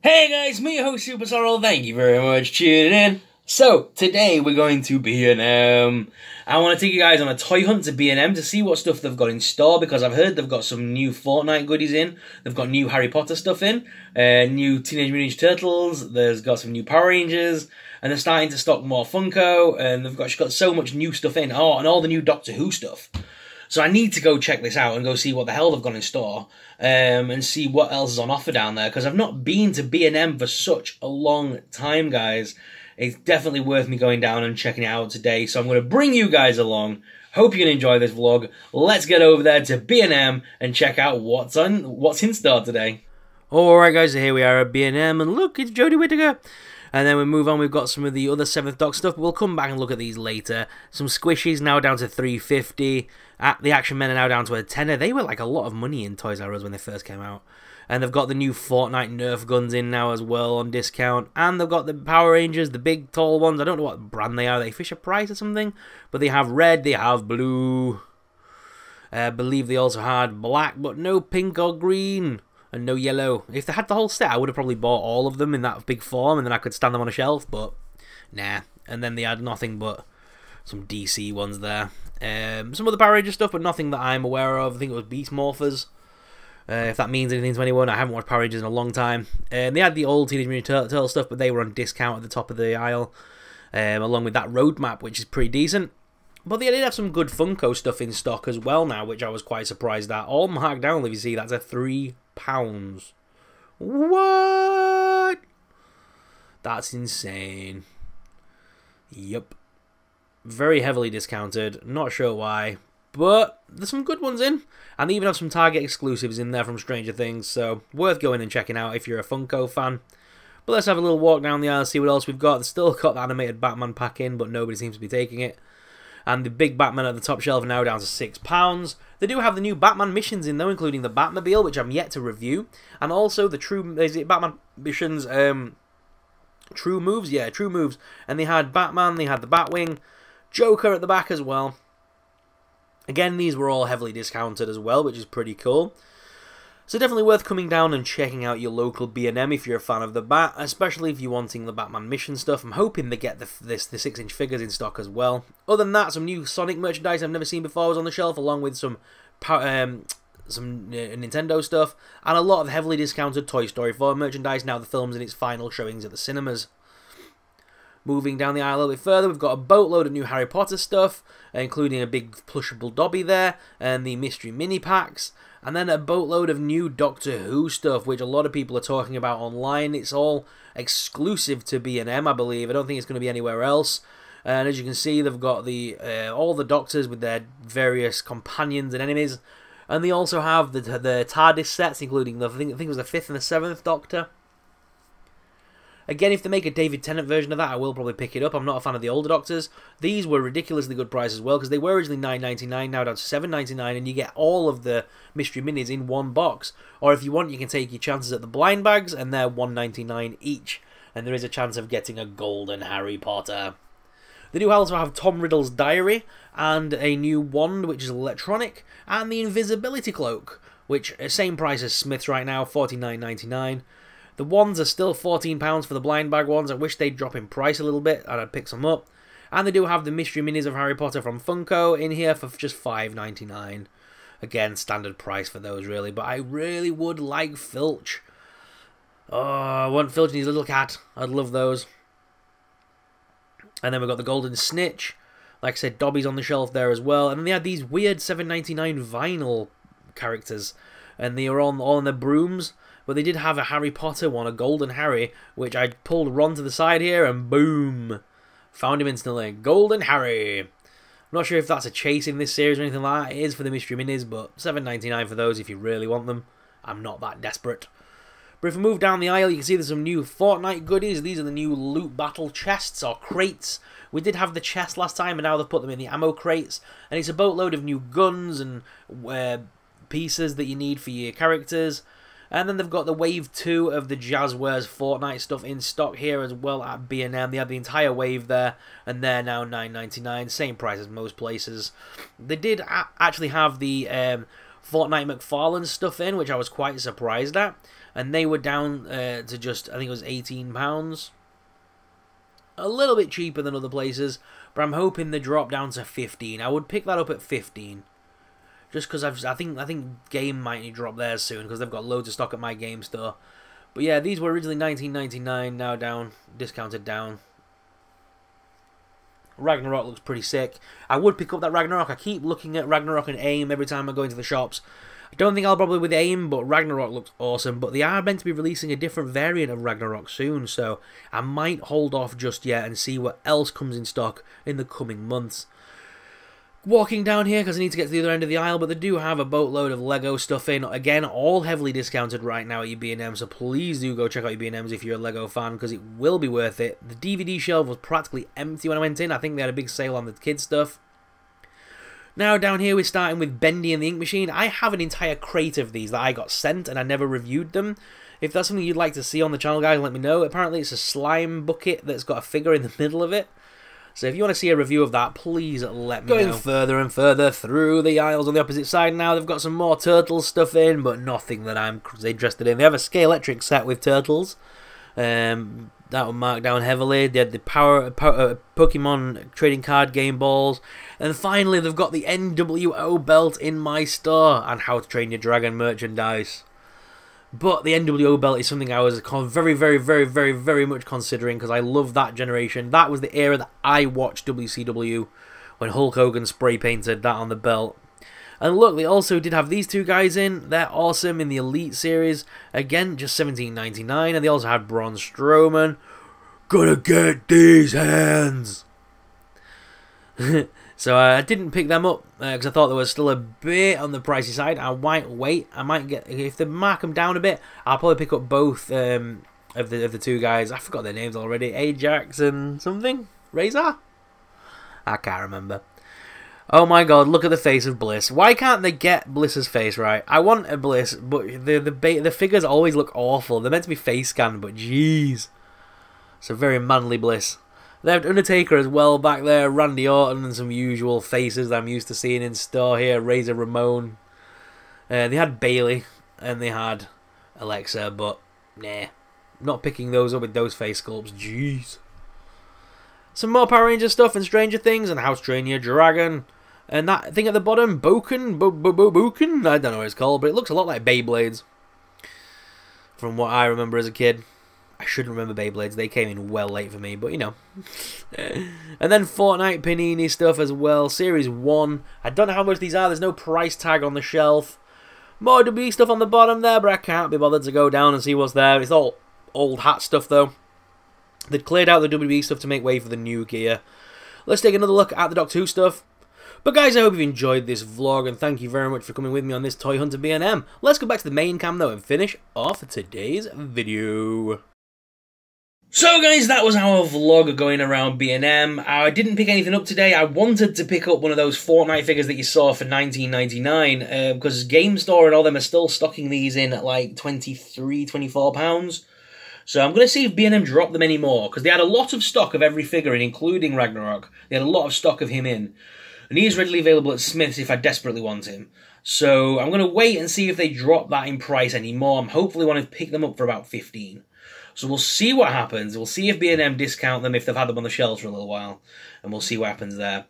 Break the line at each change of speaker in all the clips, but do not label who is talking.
Hey guys, me your host Super Sorrel, thank you very much for tuning in. So, today we're going to B&M. I want to take you guys on a toy hunt to B&M to see what stuff they've got in store, because I've heard they've got some new Fortnite goodies in, they've got new Harry Potter stuff in, new Teenage Mutant Ninja Turtles, there's got some new Power Rangers, and they're starting to stock more Funko, and they've got so much new stuff in, and all the new Doctor Who stuff. So I need to go check this out and go see what the hell they've got in store, and see what else is on offer down there, because I've not been to B&M for such a long time, guys. It's definitely worth me going down and checking it out today, so I'm going to bring you guys along. Hope you can enjoy this vlog. Let's get over there to B&M and check out what's in store today. Alright guys, so here we are at B&M, and look, it's Jodie Whittaker. And then we move on, we've got some of the other 7th Doc stuff, but we'll come back and look at these later. Some squishies now down to $3.50. The Action Men are now down to a tenner. They were like a lot of money in Toys R Us when they first came out. And they've got the new Fortnite Nerf guns in now as well on discount. And they've got the Power Rangers, the big tall ones. I don't know what brand they are. Are they Fisher Price or something? But they have red, they have blue. I believe they also had black, but no pink or green. And no yellow. If they had the whole set, I would have probably bought all of them in that big form, and then I could stand them on a shelf, but nah. And then they had nothing but some DC ones there. Some other Power Ranger stuff, but nothing that I'm aware of. I think it was Beast Morphers. If that means anything to anyone, I haven't watched Power Rangers in a long time. They had the old Teenage Mutant Turtle stuff, but they were on discount at the top of the aisle, along with that roadmap, which is pretty decent. But they did have some good Funko stuff in stock as well now, which I was quite surprised at. All marked down, if you see, that's a £3. What? That's insane. Yup. Very heavily discounted. Not sure why. But there's some good ones in. And they even have some Target exclusives in there from Stranger Things. So worth going and checking out if you're a Funko fan. But let's have a little walk down the aisle and see what else we've got. They've still got the animated Batman pack in, but nobody seems to be taking it. And the big Batman at the top shelf are now down to £6. They do have the new Batman missions in though, including the Batmobile, which I'm yet to review, and also the Batman missions, True Moves, yeah, True Moves. And they had Batman, they had the Batwing, Joker at the back as well. Again, these were all heavily discounted as well, which is pretty cool. So definitely worth coming down and checking out your local B&M if you're a fan of the Bat, especially if you're wanting the Batman mission stuff. I'm hoping they get the 6-inch figures in stock as well. Other than that, some new Sonic merchandise I've never seen before was on the shelf, along with some Nintendo stuff, and a lot of heavily discounted Toy Story 4 merchandise now the film's in its final showings at the cinemas. Moving down the aisle a little bit further, we've got a boatload of new Harry Potter stuff, including a big plushable Dobby there, and the mystery mini packs. And then a boatload of new Doctor Who stuff, which a lot of people are talking about online. It's all exclusive to B&M, I believe. I don't think it's going to be anywhere else. And as you can see, they've got all the Doctors with their various companions and enemies. And they also have the TARDIS sets, including I think it was the 5th and the 7th Doctor. Again, if they make a David Tennant version of that, I will probably pick it up. I'm not a fan of the older Doctors. These were ridiculously good price as well, because they were originally $9.99, now down to $7.99, and you get all of the mystery minis in one box. Or if you want, you can take your chances at the blind bags, and they're $1.99 each. And there is a chance of getting a golden Harry Potter. They do also have Tom Riddle's diary, and a new wand, which is electronic, and the invisibility cloak, which same price as Smith's right now, $49.99. The wands are still £14 for the blind bag ones. I wish they'd drop in price a little bit, and I'd pick some up. And they do have the mystery minis of Harry Potter from Funko in here for just $5.99. Again, standard price for those, really. But I really would like Filch. Oh, I want Filch and his little cat. I'd love those. And then we've got the Golden Snitch. Like I said, Dobby's on the shelf there as well. And then they had these weird $7.99 vinyl characters. And they are all on their brooms. But they did have a Harry Potter one, a Golden Harry, which I pulled Ron to the side here, and boom! Found him instantly. Golden Harry! I'm not sure if that's a chase in this series or anything like that. It is for the Mystery Minis, but $7.99 for those if you really want them. I'm not that desperate. But if we move down the aisle, you can see there's some new Fortnite goodies. These are the new loot battle chests, or crates. We did have the chest last time, and now they've put them in the ammo crates. And it's a boatload of new guns and pieces that you need for your characters. And then they've got the Wave 2 of the Jazzwares Fortnite stuff in stock here as well at B&M. They had the entire wave there, and they're now $9.99, same price as most places. They did actually have the Fortnite McFarlane stuff in, which I was quite surprised at. And they were down to just, I think it was £18. A little bit cheaper than other places, but I'm hoping they drop down to 15. I would pick that up at 15. Just because I think Game might drop theirs soon, because they've got loads of stock at my game store. But yeah, these were originally $19.99, now down, discounted down. Ragnarok looks pretty sick. I would pick up that Ragnarok. I keep looking at Ragnarok and AIM every time I go into the shops. I don't think I'll probably with AIM, but Ragnarok looks awesome. But they are meant to be releasing a different variant of Ragnarok soon, so I might hold off just yet and see what else comes in stock in the coming months. Walking down here because I need to get to the other end of the aisle, but they do have a boatload of Lego stuff in. Again, all heavily discounted right now at your B&M, so please do go check out your B&Ms if you're a Lego fan, because it will be worth it. The DVD shelf was practically empty when I went in. I think they had a big sale on the kids stuff. Now down here we're starting with Bendy and the Ink Machine. I have an entire crate of these that I got sent and I never reviewed them. If that's something you'd like to see on the channel, guys, let me know. Apparently it's a slime bucket that's got a figure in the middle of it. So if you want to see a review of that, please let me know. Going further and further through the aisles on the opposite side now, they've got some more Turtles stuff in, but nothing that I'm interested in. They have a Scalextric set with Turtles. That one marked down heavily. They had the Pokemon trading card game balls. And finally, they've got the NWO belt in my store and How to Train Your Dragon merchandise. But the NWO belt is something I was very much considering, because I love that generation. That was the era that I watched WCW, when Hulk Hogan spray painted that on the belt. And look, they also did have these two guys in. They're awesome in the Elite series. Again, just $17.99. And they also had Braun Strowman. Gonna get these hands! So I didn't pick them up because I thought they were still a bit on the pricey side. I might wait. I might get, if they mark them down a bit, I'll probably pick up both of the two guys. I forgot their names already. Ajax and something? Razor? I can't remember. Oh my god, look at the face of Bliss. Why can't they get Bliss's face right? I want a Bliss, but the figures always look awful. They're meant to be face scanned, but jeez. It's a very manly Bliss. They have Undertaker as well back there, Randy Orton, and some usual faces that I'm used to seeing in store here. Razor Ramon. They had Bayley, and they had Alexa, but nah. Not picking those up with those face sculpts, jeez. Some more Power Ranger stuff and Stranger Things, and How to Train Your Dragon. And that thing at the bottom, Boken? Boken? I don't know what it's called, but it looks a lot like Beyblades. From what I remember as a kid. I shouldn't remember Beyblades, they came in well late for me, but you know. And then Fortnite Panini stuff as well, Series 1. I don't know how much these are, there's no price tag on the shelf. More WWE stuff on the bottom there, but I can't be bothered to go down and see what's there. It's all old hat stuff though. They'd cleared out the WWE stuff to make way for the new gear. Let's take another look at the Doctor Who stuff. But guys, I hope you've enjoyed this vlog, and thank you very much for coming with me on this Toy Hunter B&M. Let's go back to the main cam though and finish off today's video. So guys, that was our vlog going around B&M. I didn't pick anything up today. I wanted to pick up one of those Fortnite figures that you saw for $19.99 because Game Store and all them are still stocking these in at like £23, £24. So I'm going to see if B&M drop them anymore, because they had a lot of stock of every figure in, including Ragnarok. They had a lot of stock of him in. And he is readily available at Smith's if I desperately want him. So I'm going to wait and see if they drop that in price anymore. I'm hopefully want to pick them up for about 15. So we'll see what happens. We'll see if B&M discount them if they've had them on the shelves for a little while. And we'll see what happens there.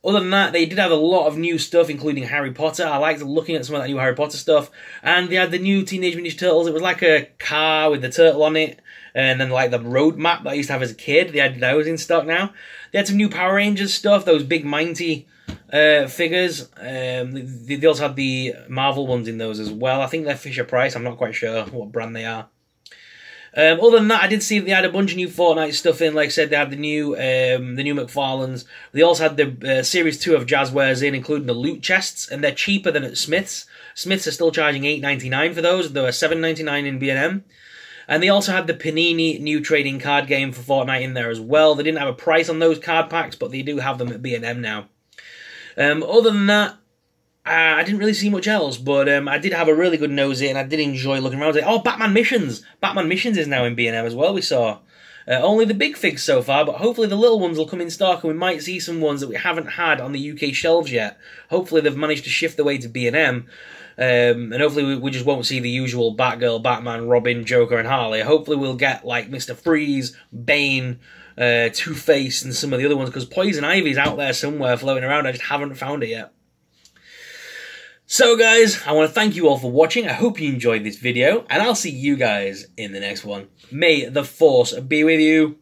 Other than that, they did have a lot of new stuff, including Harry Potter. I liked looking at some of that new Harry Potter stuff. And they had the new Teenage Mutant Ninja Turtles. It was like a car with the turtle on it. And then like the road map that I used to have as a kid. They had those in stock now. They had some new Power Rangers stuff. Those big mighty figures. They also had the Marvel ones in those as well. I think they're Fisher Price. I'm not quite sure what brand they are. Other than that, I did see that they had a bunch of new Fortnite stuff in. Like I said, they had the new McFarlanes. They also had the Series 2 of Jazzwares in, including the loot chests, and they're cheaper than at Smith's. Smith's are still charging $8.99 for those. They were $7.99 in B&M. And they also had the Panini new trading card game for Fortnite in there as well. They didn't have a price on those card packs, but they do have them at B&M now. Other than that, I didn't really see much else, but I did have a really good nosy, and I did enjoy looking around. Oh, Batman Missions! Batman Missions is now in B&M as well, we saw. Only the big figs so far, but hopefully the little ones will come in stock, and we might see some ones that we haven't had on the UK shelves yet. Hopefully they've managed to shift their way to B&M. And hopefully we just won't see the usual Batgirl, Batman, Robin, Joker, and Harley. Hopefully we'll get like Mr. Freeze, Bane, Two-Face, and some of the other ones, because Poison Ivy's out there somewhere floating around. I just haven't found it yet. So guys, I want to thank you all for watching. I hope you enjoyed this video, and I'll see you guys in the next one. May the Force be with you.